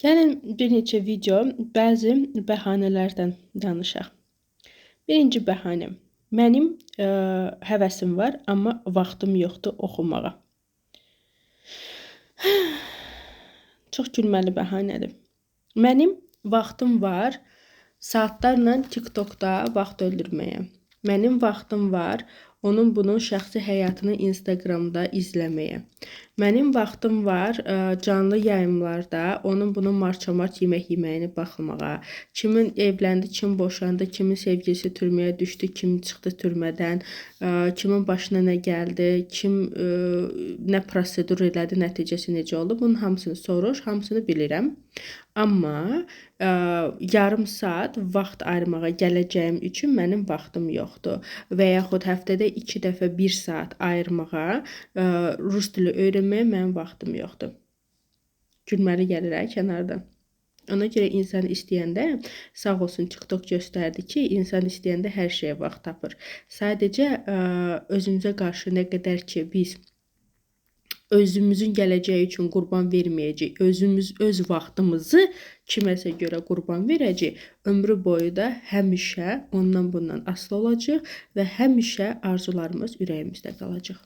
Gəlin bir neçə video bəzi bəhanələrdən danışaq. Birinci bəhanəm. Mənim həvəsim var, amma vaxtım yoxdur oxumağa. Çox gülməli bəhanədir. Mənim vaxtım var saatlarla TikTokda vaxt öldürməyə. Mənim vaxtım var onun bunun şəxsi həyatını Instagramda izləməyə. Mənim vaxtım var canlı yayımlarda onun bunun marça-març yemək yeməyini baxmağa. Kimin evləndi, kim boşandı, kimin sevgilisi türməyə düşdü, kim çıxdı türmədən, kimin başına nə gəldi, kim nə prosedur elədi, nəticəsi necə oldu. Bunun hamısını sorur, hamısını bilirəm. Amma yarım saat vaxt ayırmağa gələcəyim üçün mənim vaxtım yoxdur. Və yaxud həftədə 2 dəfə 1 saat ayırmağa rus dili öyrənməyə mənim vaxtım yoxdur. Gülməli gəlir kənarda. Ona görə insan istəyəndə, sağ olsun TikTok göstərdi ki, insan istəyəndə hər şeyə vaxt tapır. Sadəcə özümüzə qarşı nə qədər ki biz özümüzün gələcəyi üçün qurban verməyəcək, öz vaxtımızı kiməsə görə qurban verəcək, ömrü boyu da həmişə ondan bundan asılı olacaq və həmişə arzularımız ürəyimizdə qalacaq.